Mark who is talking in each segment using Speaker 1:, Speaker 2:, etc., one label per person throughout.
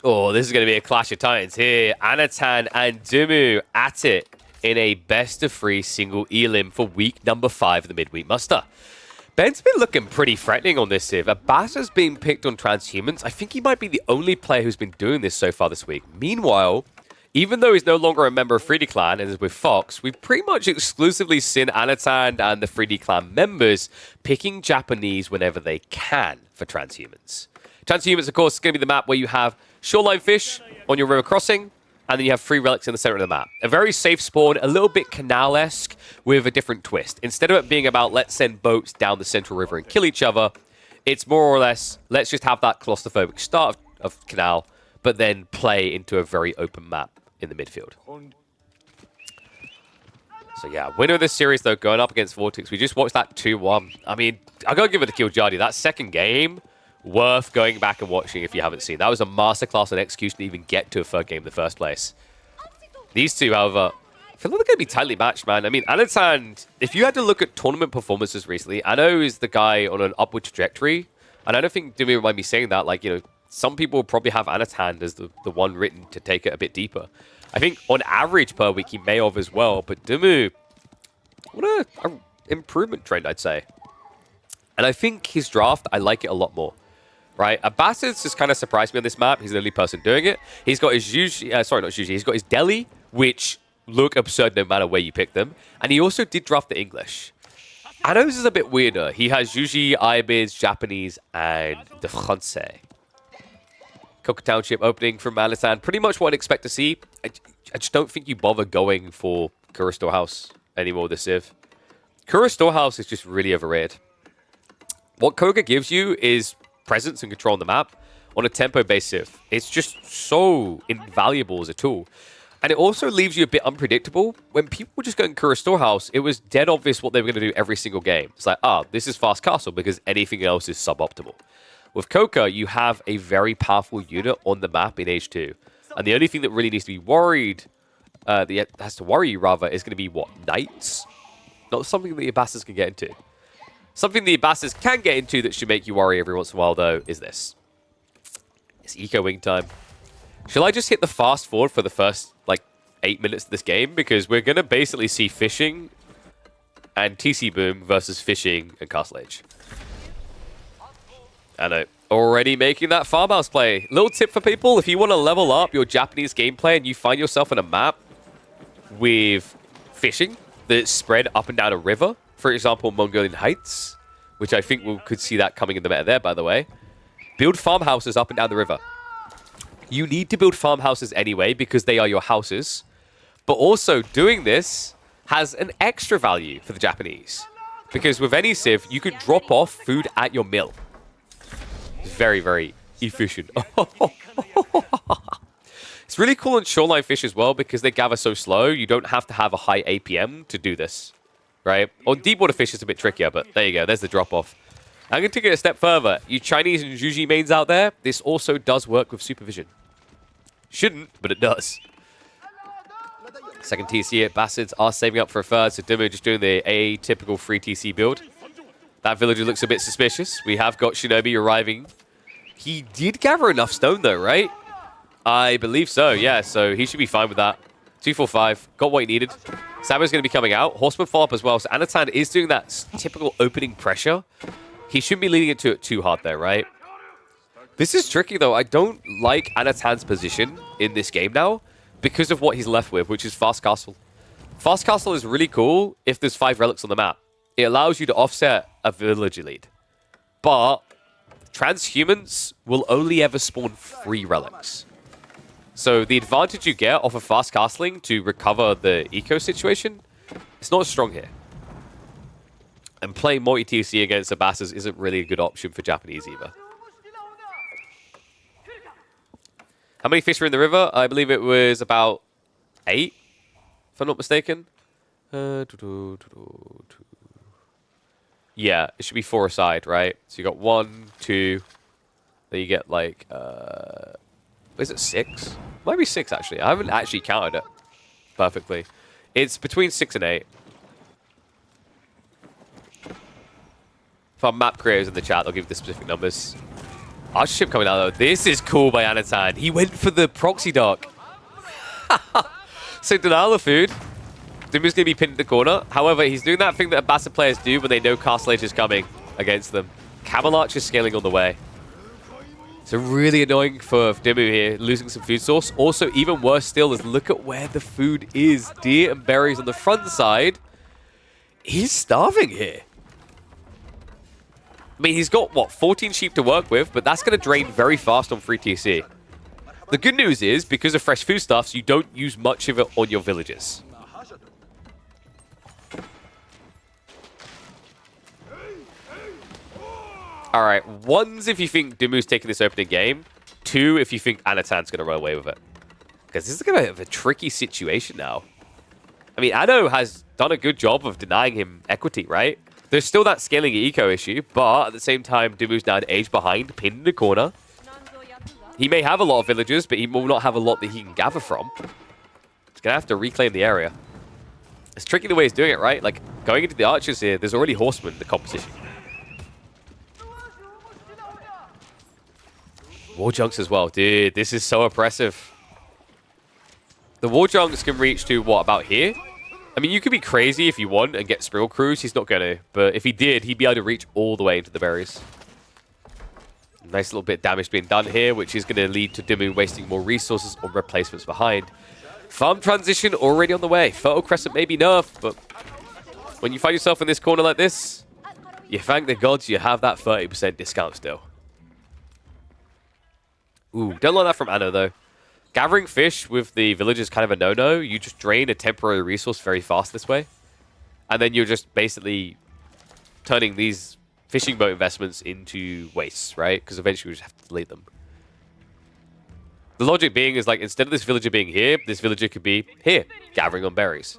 Speaker 1: Oh, this is going to be a clash of titans here. Anatan and Dumu at it in a best-of-3 single elim for week number 5 of the midweek muster. Ben's been looking pretty threatening on this Civ. Abbassid's being picked on transhumans. I think he might be the only player who's been doing this so far this week. Meanwhile, even though he's no longer a member of 3D Clan and is with Fox, we've pretty much exclusively seen Anatan and the 3D Clan members picking Japanese whenever they can for transhumans. Transhumans, of course, is going to be the map where you have shoreline fish on your river crossing, and then you have 3 relics in the center of the map. A very safe spawn, a little bit canal-esque with a different twist. Instead of it being about let's send boats down the central river and kill each other, it's more or less let's just have that claustrophobic start of canal, but then play into a very open map in the midfield. So yeah, winner of this series though, going up against Vortex. We just watched that 2-1. I mean, I gotta give it to Killjardy. That second game, worth going back and watching if you haven't seen. That was a masterclass on execution to even get to a third game in the first place. These two, however, I feel like they're going to be tightly matched, man. I mean, Anatan, if you had to look at tournament performances recently, Anno is the guy on an upward trajectory. And I don't think Dumi remind me saying that. Like, you know, some people probably have Anatan as the one written to take it a bit deeper. I think on average per week, he may have as well. But Dumu, what a improvement trend, I'd say. And I think his draft, I like it a lot more. Right, Abbassid just kind of surprised me on this map. He's the only person doing it. He's got his he's got his Delhi, which look absurd no matter where you pick them. And he also did draft the English. Anno's is a bit weirder. He has Yuji, Ayyubid, Japanese, and the Francais. Coca Township opening from Malians. Pretty much what I'd expect to see. I just don't think you bother going for Kura Storehouse anymore this Civ. Kura Storehouse is just really overrated. What Koga gives you is presence and control on the map on a tempo-based Civ. It's just so invaluable as a tool. And it also leaves you a bit unpredictable. When people were just going Kura Storehouse, it was dead obvious what they were going to do every single game. It's like, this is Fast Castle because anything else is suboptimal. With Coca, you have a very powerful unit on the map in H2. And the only thing that really needs to be worried, has to worry you rather, is going to be what? Knights? Not something that the Abbassids can get into. Something the Abbassids can get into that should make you worry every once in a while, though, is this. It's Eco Wing time. Shall I just hit the fast forward for the first, 8 minutes of this game? Because we're going to basically see fishing and TC Boom versus fishing and Castle Age. I know. Already making that farmhouse play. Little tip for people, if you want to level up your Japanese gameplay and you find yourself on a map with fishing that's spread up and down a river, for example, Mongolian Heights, which I think we could see that coming in the meta there, by the way. Build farmhouses up and down the river. You need to build farmhouses anyway because they are your houses. But also, doing this has an extra value for the Japanese. Because with any Civ, you could drop off food at your mill. It's very, very efficient. It's really cool on shoreline fish as well because they gather so slow. You don't have to have a high APM to do this. Right? On deep water fish, it's a bit trickier, but there you go. There's the drop-off. I'm going to take it a step further. You Chinese and Juji mains out there, this also does work with supervision. Shouldn't, but it does. Second TC at Abbasids are saving up for a third, so Dumu just doing the atypical free TC build. That villager looks a bit suspicious. We have got Shinobi arriving. He did gather enough stone, though, right? I believe so, yeah, so he should be fine with that. 245, got what he needed. Sabo's going to be coming out. Horseman follow-up as well. So Anatan is doing that typical opening pressure. He shouldn't be leading into it too hard there, right? This is tricky, though. I don't like Anatan's position in this game now because of what he's left with, which is Fast Castle. Fast Castle is really cool if there's 5 relics on the map. It allows you to offset a villager lead. But transhumans will only ever spawn 3 relics. So the advantage you get off of fast castling to recover the eco situation, it's not as strong here. And playing multi-TC against Abbasids isn't really a good option for Japanese either. How many fish were in the river? I believe it was about 8, if I'm not mistaken. Yeah, it should be 4 aside, right? So you got 1, 2, then you get is it 6? Might be 6, actually. I haven't actually counted it perfectly. It's between 6 and 8. If our map creators in the chat, they'll give the specific numbers. Archer ship coming out, though. This is cool by Anatan. He went for the proxy dock. So denial of food. Dimu's going to be pinned in the corner. However, he's doing that thing that Abbassid players do when they know Castle Age is coming against them. Camel Archer is scaling on the way. So really annoying for Dimu here, losing some food source. Also, even worse still is look at where the food is. Deer and berries on the front side. He's starving here. I mean, he's got, what, 14 sheep to work with, but that's going to drain very fast on free TC. The good news is, because of fresh foodstuffs, you don't use much of it on your villages. Alright, one's if you think Dimu's taking this opening game. Two, if you think Anatan's going to run away with it. Because this is kind of a tricky situation now. I mean, Anno has done a good job of denying him equity, right? There's still that scaling eco issue, but at the same time, Dimu's now an age behind, pinned in the corner. He may have a lot of villagers, but he will not have a lot that he can gather from. He's going to have to reclaim the area. It's tricky the way he's doing it, right? Like, going into the archers here, there's already horsemen in the composition. War junks as well. Dude, this is so oppressive. The war junks can reach to, what, about here? I mean, you could be crazy if you want and get Sprill Crews. He's not going to. But if he did, he'd be able to reach all the way into the berries. Nice little bit of damage being done here, which is going to lead to Dimu wasting more resources on replacements behind. Farm transition already on the way. Fertile Crescent may be nerfed, but when you find yourself in this corner like this, you thank the gods you have that 30% discount still. Ooh, don't like that from Anno, though. Gathering fish with the village is kind of a no-no. You just drain a temporary resource very fast this way. And then you're just basically turning these fishing boat investments into wastes, right? Because eventually you just have to delete them. The logic being is, like, instead of this villager being here, this villager could be here, gathering on berries.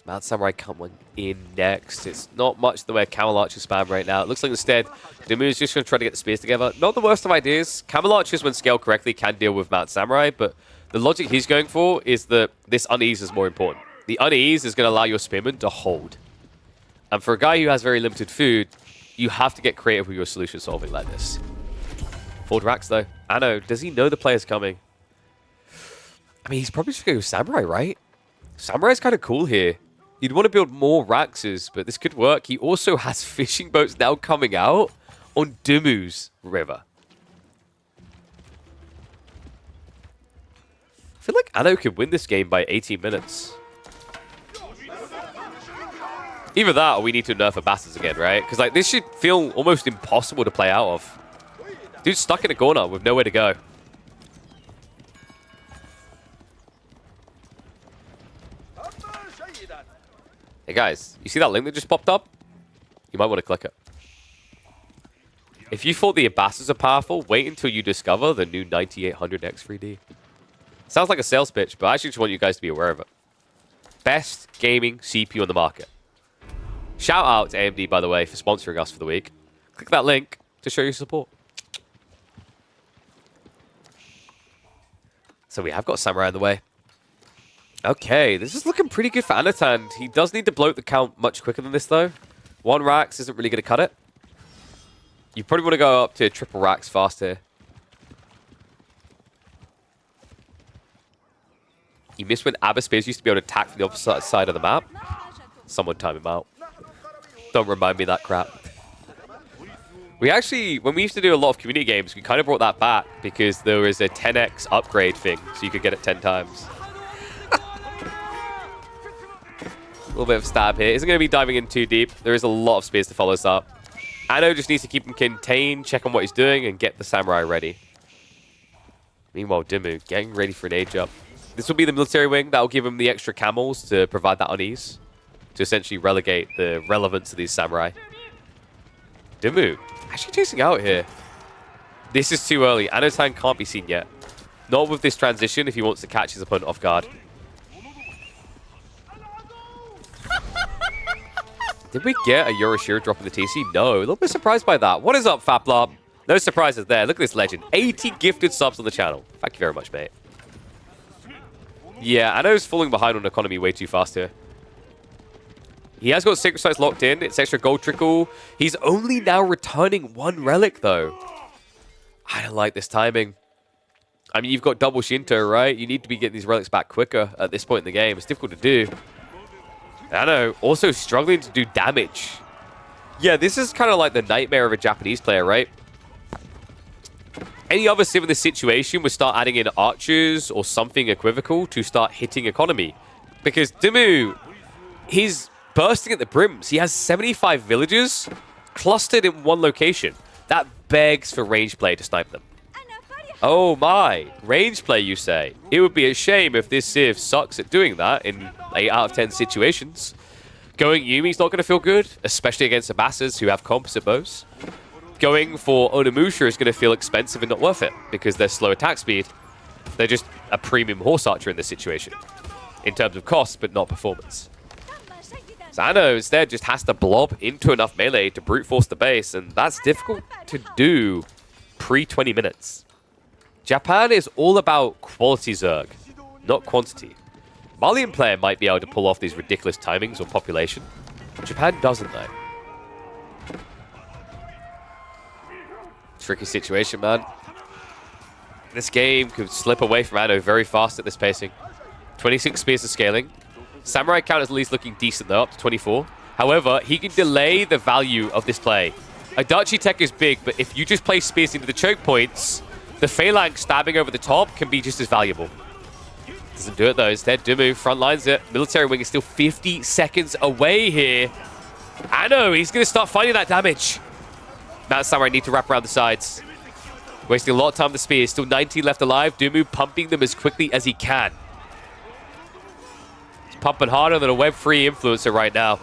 Speaker 1: Mount Samurai coming in next. It's not much the way Camel Archer spam right now. It looks like instead, Dimu is just going to try to get the spears together. Not the worst of ideas. Camel Archers, when scaled correctly, can deal with Mount Samurai, but the logic he's going for is that this unease is more important. The unease is going to allow your spearmen to hold. And for a guy who has very limited food, you have to get creative with your solution solving like this. Ford racks, though. Anno, does he know the player's coming? I mean, he's probably just going to go Samurai, right? Samurai's kind of cool here. You'd want to build more Raxes, but this could work. He also has fishing boats now coming out on Dimu's river. I feel like Anno could win this game by 18 minutes. Either that or we need to nerf Abbasid again, right? Because like this should feel almost impossible to play out of. Dude's stuck in a corner with nowhere to go. Hey guys, you see that link that just popped up? You might want to click it. If you thought the Abbasids are powerful, wait until you discover the new 9800X 3D. Sounds like a sales pitch, but I actually just want you guys to be aware of it. Best gaming CPU on the market. Shout out to AMD, by the way, for sponsoring us for the week. Click that link to show your support. So we have got Samurai on the way. Okay, this is looking pretty good for Anatan. He does need to bloat the count much quicker than this, though. One Rax isn't really going to cut it. You probably want to go up to triple Rax fast here. You missed when Abbassid used to be able to attack from the opposite side of the map. Someone time him out. Don't remind me of that crap. We actually, when we used to do a lot of community games, we kind of brought that back because there was a 10x upgrade thing, so you could get it 10 times. A little bit of stab here. Isn't going to be diving in too deep. There is a lot of spears to follow this up. Anno just needs to keep him contained, check on what he's doing, and get the Samurai ready. Meanwhile, Dimu getting ready for an age up. This will be the military wing. That will give him the extra camels to provide that unease, to essentially relegate the relevance of these Samurai. Dimu actually chasing out here. This is too early. Anatan can't be seen yet. Not with this transition if he wants to catch his opponent off guard. Did we get a Yorishiro drop in the TC? No. A little bit surprised by that. What is up, Faplob? No surprises there. Look at this legend. 80 gifted subs on the channel. Thank you very much, mate. Yeah, Anno's falling behind on economy way too fast here. He has got Sacred Sites locked in. It's extra gold trickle. He's only now returning 1 relic, though. I don't like this timing. I mean, you've got double Shinto, right? You need to be getting these relics back quicker at this point in the game. It's difficult to do. I know. Also struggling to do damage. Yeah, this is kind of like the nightmare of a Japanese player, right? Any other civ in this situation would start adding in archers or something equivocal to start hitting economy. Because Dimu, he's bursting at the brims. He has 75 villagers clustered in one location. That begs for range play to snipe them. Oh my, range play you say? It would be a shame if this civ sucks at doing that in 8 out of 10 situations. Going Yumi's not going to feel good, especially against Abbasids who have composite bows. Going for Onimusha is going to feel expensive and not worth it because they're slow attack speed. They're just a premium horse archer in this situation. In terms of cost, but not performance. Zano instead just has to blob into enough melee to brute force the base, and that's difficult to do pre-20 minutes. Japan is all about quality Zerg, not quantity. Malian player might be able to pull off these ridiculous timings on population. Japan doesn't, though. Tricky situation, man. This game could slip away from Anno very fast at this pacing. 26 spears of scaling. Samurai count is at least looking decent, though, up to 24. However, he can delay the value of this play. Adachi tech is big, but if you just play spears into the choke points, the phalanx stabbing over the top can be just as valuable. Doesn't do it, though. Instead, Dumu front lines it. Military wing is still 50 seconds away here. Anno, he's going to start finding that damage. Mount Samurai need to wrap around the sides. Wasting a lot of time with the spears. Still 19 left alive. Dumu pumping them as quickly as he can. He's pumping harder than a Web3 influencer right now.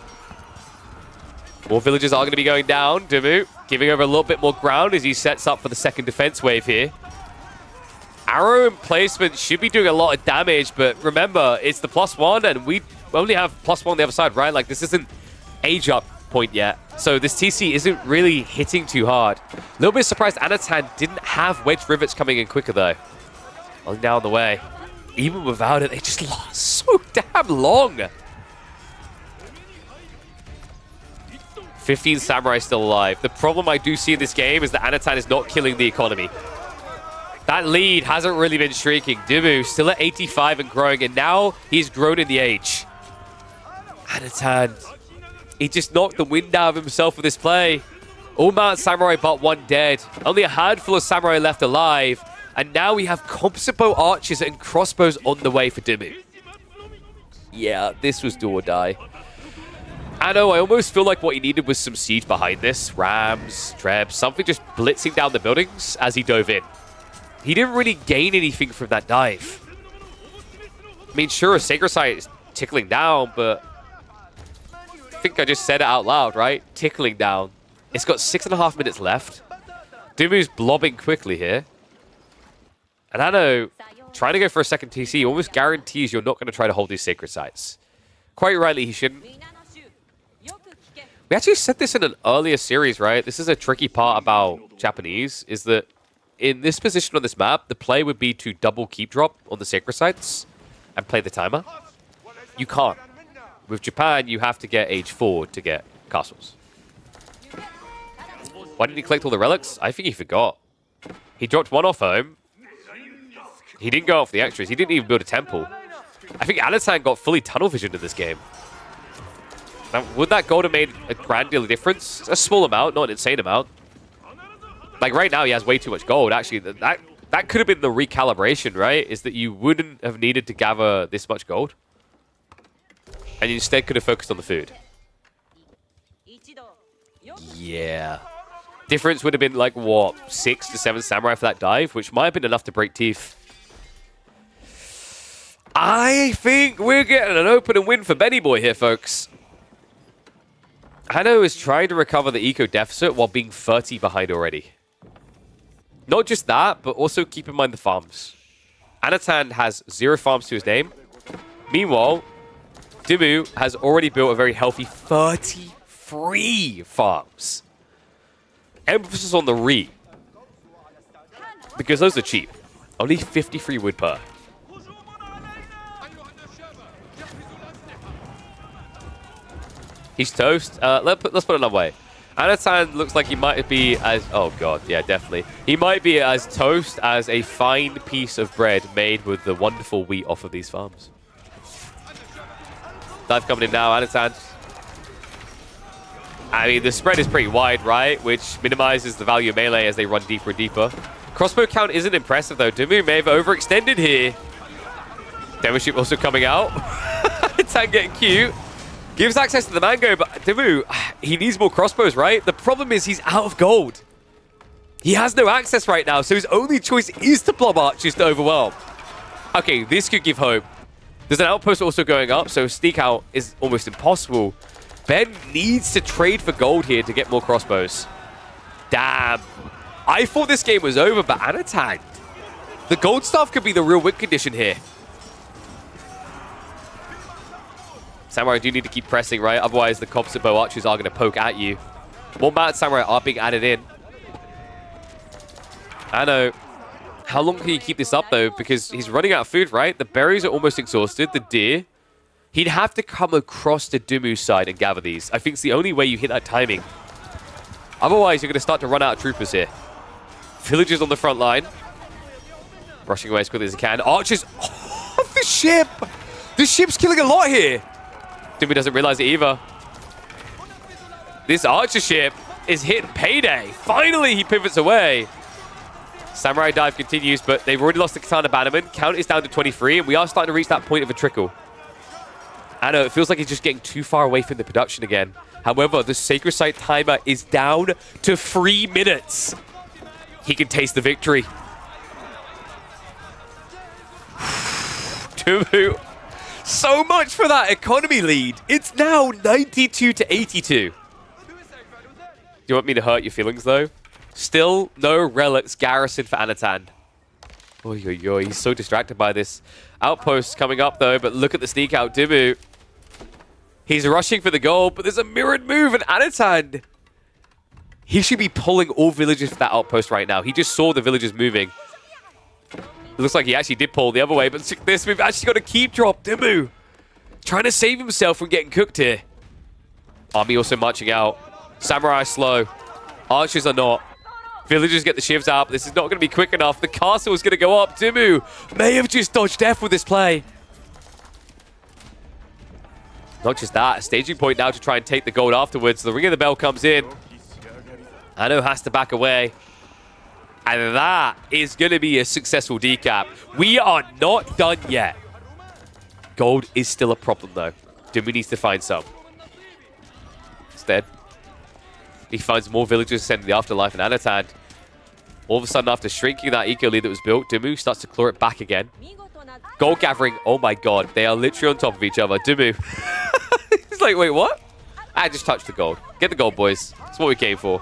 Speaker 1: More villagers are going to be going down. Dumu giving over a little bit more ground as he sets up for the second defense wave here. Arrow emplacement should be doing a lot of damage, but remember, it's the +1, and we only have +1 on the other side, right? Like, this isn't age up point yet. So this TC isn't really hitting too hard. A little bit surprised Anatan didn't have wedge rivets coming in quicker, though. Only now on the way. Even without it, they just lost so damn long. 15 samurai still alive. The problem I do see in this game is that Anatan is not killing the economy. That lead hasn't really been streaking. Dimu still at 85 and growing, and now he's grown in the age. Anatan, he just knocked the wind out of himself with this play. All Mount Samurai but one dead. Only a handful of samurai left alive, and now we have composite bow archers and crossbows on the way for Dimu. Yeah, this was do or die. I know, I almost feel like what he needed was some siege behind this. Rams, Trebs, something just blitzing down the buildings as he dove in. He didn't really gain anything from that dive. I mean, sure, a Sacred Site is tickling down, but I think I just said it out loud, right? Tickling down. It's got 6.5 minutes left. Dumu's blobbing quickly here. And I know, trying to go for a second TC almost guarantees you're not going to try to hold these Sacred Sites. Quite rightly, he shouldn't. We actually said this in an earlier series, right? This is a tricky part about Japanese, is that in this position on this map, the play would be to double keep drop on the Sacred Sites and play the timer. You can't. With Japan, you have to get age 4 to get castles. Why didn't he collect all the relics? I think he forgot. He dropped one off home. He didn't go off the extras. He didn't even build a temple. I think Anatan got fully tunnel vision in this game. Now, would that gold have made a grand deal of difference? It's a small amount, not an insane amount. Like, right now, he has way too much gold. Actually, that could have been the recalibration, right? Is that you wouldn't have needed to gather this much gold. And you instead could have focused on the food. Yeah. Difference would have been, like, what, 6 to 7 samurai for that dive, which might have been enough to break teeth. I think we're getting an open and win for Benny Boy here, folks. Hanno is trying to recover the eco deficit while being 30 behind already. Not just that, but also keep in mind the farms. Anatan has 0 farms to his name. Meanwhile, Dimu has already built a very healthy 33 farms. Emphasis on the re. Because those are cheap. Only 53 wood per. He's toast. Let's put it another way. Anatan looks like he might be as... Oh, God. Yeah, definitely. He might be as toast as a fine piece of bread made with the wonderful wheat off of these farms. Dive coming in now. Anatan. I mean, the spread is pretty wide, right? Which minimizes the value of melee as they run deeper and deeper. Crossbow count isn't impressive, though. Dimu may have overextended here. Demonship also coming out. Anatan getting cute. Gives access to the Mango, but Dimu, he needs more crossbows, right? The problem is he's out of gold. He has no access right now, so his only choice is to blob archers to overwhelm. Okay, this could give hope. There's an outpost also going up, so sneak out is almost impossible. Ben needs to trade for gold here to get more crossbows. Damn. I thought this game was over, but Anatan. The gold stuff could be the real win condition here. Samurai do need to keep pressing, right? Otherwise, the composite bow archers are going to poke at you. More mad Samurai are being added in. I know. How long can you keep this up, though? Because he's running out of food, right? The berries are almost exhausted. The deer. He'd have to come across the Dimu side and gather these. I think it's the only way you hit that timing. Otherwise, you're going to start to run out of troopers here. Villagers on the front line. Rushing away as quickly as he can. Archers. Oh, the ship! The ship's killing a lot here. Dimu doesn't realize it either. This archer ship is hitting payday. Finally, he pivots away. Samurai dive continues, but they've already lost the katana bannerman. Count is down to 23, and we are starting to reach that point of a trickle. I know, it feels like he's just getting too far away from the production again. However, the Sacred Site timer is down to 3 minutes. He can taste the victory. Dimu. So much for that economy lead. It's now 92 to 82. Do you want me to hurt your feelings, though? Still no relics garrison for Anatan. Oy, oy, oy. He's so distracted by this outpost coming up, though. But look at the sneak out. Dimu. He's rushing for the goal, but there's a mirrored move, and Anatan. He should be pulling all villagers for that outpost right now. He just saw the villagers moving. It looks like he actually did pull the other way, but this move actually got a keep drop. Dimu trying to save himself from getting cooked here. Army also marching out. Samurai slow. Archers are not. Villagers get the shivs out, but this is not going to be quick enough. The castle is going to go up. Dimu may have just dodged death with this play. Not just that, a staging point now to try and take the gold afterwards. The ring of the bell comes in. Ano has to back away. And that is going to be a successful decap. We are not done yet. Gold is still a problem, though. Dimu needs to find some. Instead, he finds more villagers sending the afterlife in Anatan. All of a sudden, after shrinking that eco lead that was built, Dimu starts to claw it back again. Gold gathering. Oh my god. They are literally on top of each other. Dimu. He's like, wait, what? I just touched the gold. Get the gold, boys. That's what we came for.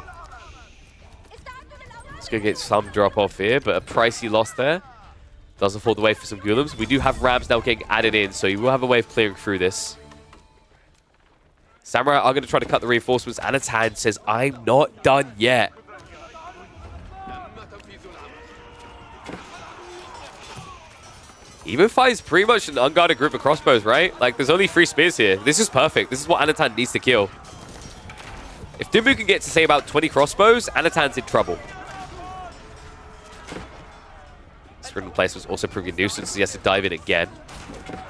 Speaker 1: It's going to get some drop off here, but a pricey loss there. Doesn't fall the way for some Ghoulims. We do have Rams now getting added in, so you will have a way of clearing through this. Samurai are going to try to cut the reinforcements. Anatan says, I'm not done yet. Even finds pretty much an unguarded group of crossbows, right? Like, there's only 3 spears here. This is perfect. This is what Anatan needs to kill. If Dimu can get to, say, about 20 crossbows, Anatan's in trouble. Sprint in place was also proving a nuisance, so he has to dive in again.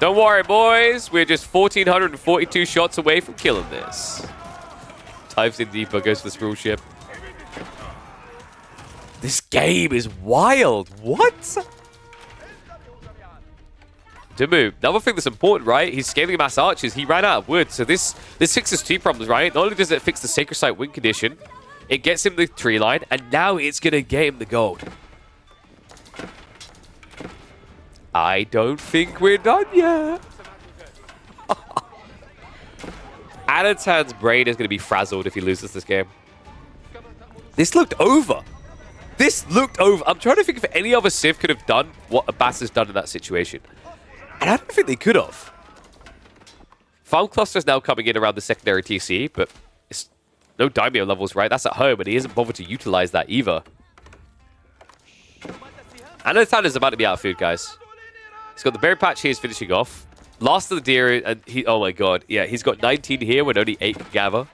Speaker 1: Don't worry, boys. We're just 1,442 shots away from killing this. Dives in deeper, goes for the sprawl ship. This game is wild. What? Dimu, another thing that's important, right? He's scaling mass archers. He ran out of wood, so this fixes 2 problems, right? Not only does it fix the Sacred Site win condition, it gets him the tree line, and now it's going to get him the gold. I don't think we're done yet. Anatan's brain is going to be frazzled if he loses this game. This looked over. This looked over. I'm trying to think if any other Civ could have done what Abbas has done in that situation. And I don't think they could have. Farm Cluster's now coming in around the secondary TC, but it's no Daimyo levels, right? That's at home, and he isn't bothered to utilize that either. Anatan is about to be out of food, guys. He's got the berry patch here, he's finishing off. Last of the deer, and he, oh my god, yeah, he's got 19 here when only 8 can gather.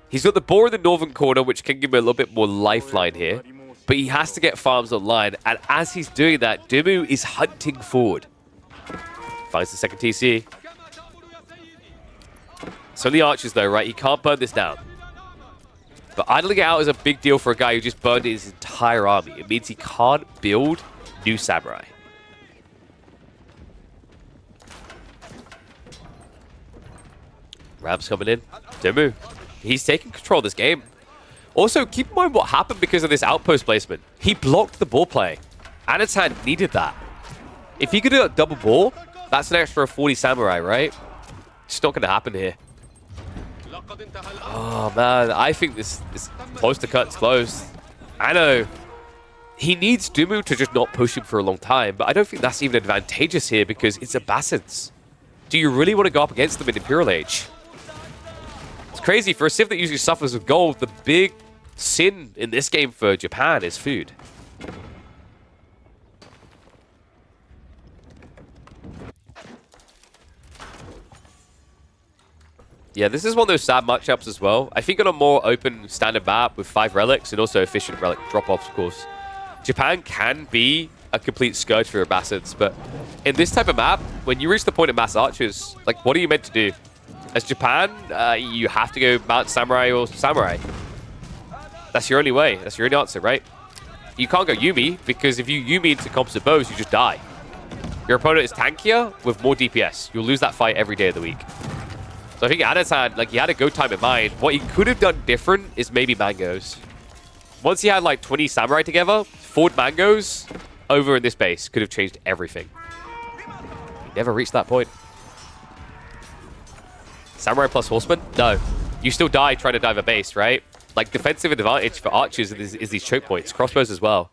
Speaker 1: He's got the boar in the northern corner, which can give him a little bit more lifeline here. But he has to get farms online, and as he's doing that, Dimu is hunting forward. Finds the second TC. So the archers, though, right? He can't burn this down. But idling it out is a big deal for a guy who just burned his entire army. It means he can't build new samurai. Ram's coming in. Dimu. He's taking control of this game. Also, keep in mind what happened because of this outpost placement. He blocked the ball play. Anatan needed that. If he could do a double ball, that's an extra 40 samurai, right? It's not going to happen here. Oh, man. I think this is close to cut's close. I know. He needs Dimu to just not push him for a long time, but I don't think that's even advantageous here because it's Abbasids. Do you really want to go up against them in Imperial Age? It's crazy. For a civ that usually suffers with gold, the big sin in this game for Japan is food. Yeah, this is one of those sad matchups as well. I think on a more open standard map with 5 relics and also efficient relic drop-offs, of course, Japan can be a complete scourge for Abbasids, but in this type of map, when you reach the point of mass archers, like, what are you meant to do? As Japan, you have to go Mount Samurai or Samurai. That's your only way. That's your only answer, right? You can't go Yumi, because if you Yumi into composite bows, you just die. Your opponent is tankier with more DPS. You'll lose that fight every day of the week. So I think Anatan, like, he had a go time in mind. What he could have done different is maybe mangoes. Once he had like 20 samurai together, forward mangoes over in this base could have changed everything. He never reached that point. Samurai plus horseman? No. You still die trying to dive a base, right? Like, defensive advantage for archers is these choke points. Crossbows as well.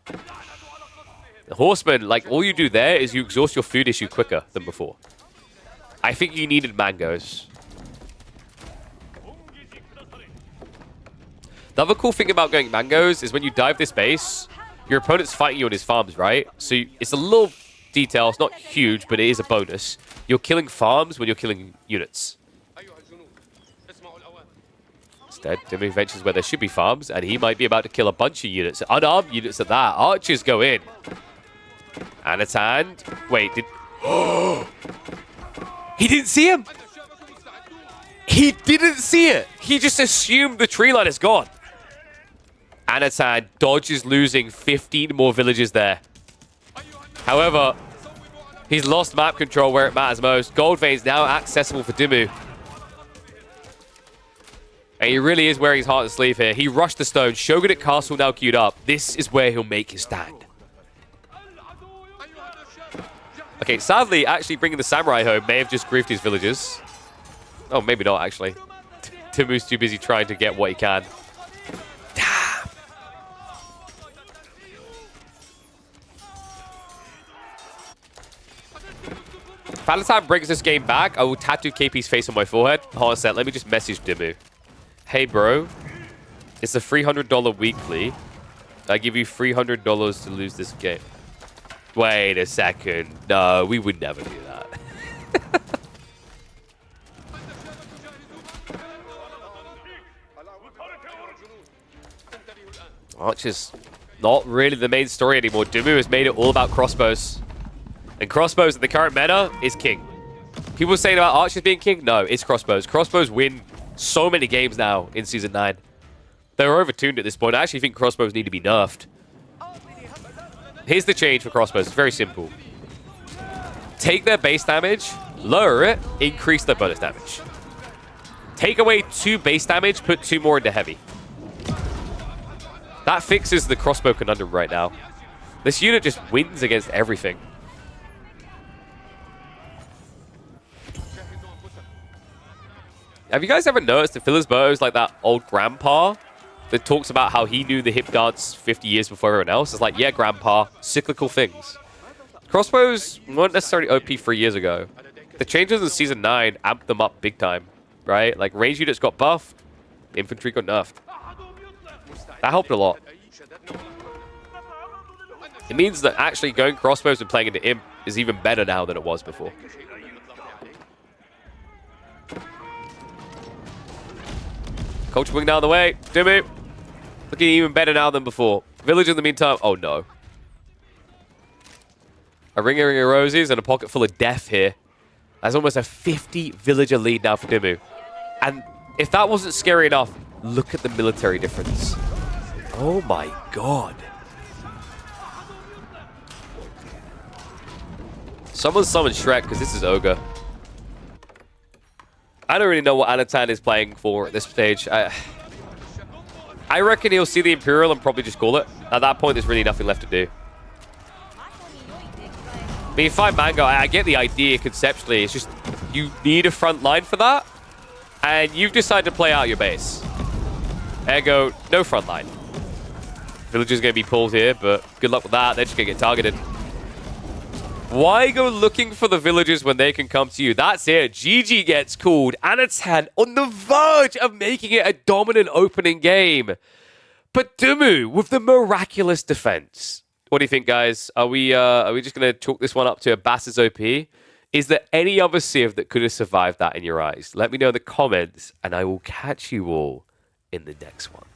Speaker 1: The horseman, like, all you do there is you exhaust your food issue quicker than before. I think you needed mangoes. The other cool thing about going mangoes is when you dive this base, your opponent's fighting you on his farms, right? So it's a little detail. It's not huge, but it is a bonus. You're killing farms when you're killing units. Instead, Dimu ventures where there should be farms, and he might be about to kill a bunch of units. Unarmed units at that. Archers go in. Anatan. Wait, did... He didn't see him! He didn't see it! He just assumed the tree line is gone. Anatan dodges losing 15 more villages there. However, he's lost map control where it matters most. Gold veins now accessible for Dimu. And he really is wearing his heart on his sleeve here. He rushed the stone. Shogunate Castle now queued up. This is where he'll make his stand. Okay, sadly, actually bringing the samurai home may have just griefed his villagers. Oh, maybe not, actually. Dimu's too busy trying to get what he can. Damn. If Anatan brings this game back, I will tattoo KP's face on my forehead. Hold on a sec, let me just message Dimu. Hey, bro. It's a $300 weekly. I give you $300 to lose this game. Wait a second. No, we would never do that. Archer's not really the main story anymore. Dimu has made it all about crossbows. And crossbows in the current meta is king. People saying about archers being king? No, it's crossbows. Crossbows win so many games now in Season 9. They're overtuned at this point. I actually think crossbows need to be nerfed. Here's the change for crossbows. It's very simple. Take their base damage, lower it, increase their bonus damage. Take away 2 base damage, put 2 more into heavy. That fixes the crossbow conundrum right now. This unit just wins against everything. Have you guys ever noticed that Philosbo is like that old grandpa that talks about how he knew the hip dance 50 years before everyone else? It's like, yeah, grandpa, cyclical things. Crossbows weren't necessarily OP 3 years ago. The changes in Season 9 amped them up big time, right? Like, range units got buffed, infantry got nerfed. That helped a lot. It means that actually going crossbows and playing into imp is even better now than it was before. Culture Wing down the way. Dimmy. Looking even better now than before. Village in the meantime. Oh, no. A ring of roses and a pocket full of death here. That's almost a 50 villager lead now for Dimmu. And if that wasn't scary enough, look at the military difference. Oh my god. Someone summon Shrek because this is Ogre. I don't really know what Anatan is playing for at this stage. I reckon he'll see the Imperial and probably just call it. At that point, there's really nothing left to do. I mean, 5 Mango, I get the idea conceptually. It's just you need a front line for that. And you've decided to play out your base. Ergo, no front line. Villager's going to be pulled here, but good luck with that. They're just going to get targeted. Why go looking for the villagers when they can come to you? That's it. GG gets called. Anatan on the verge of making it a dominant opening game. But Dimmu with the miraculous defense. What do you think, guys? Are we just going to chalk this one up to Abbassid's OP? Is there any other Civ that could have survived that in your eyes? Let me know in the comments, and I will catch you all in the next one.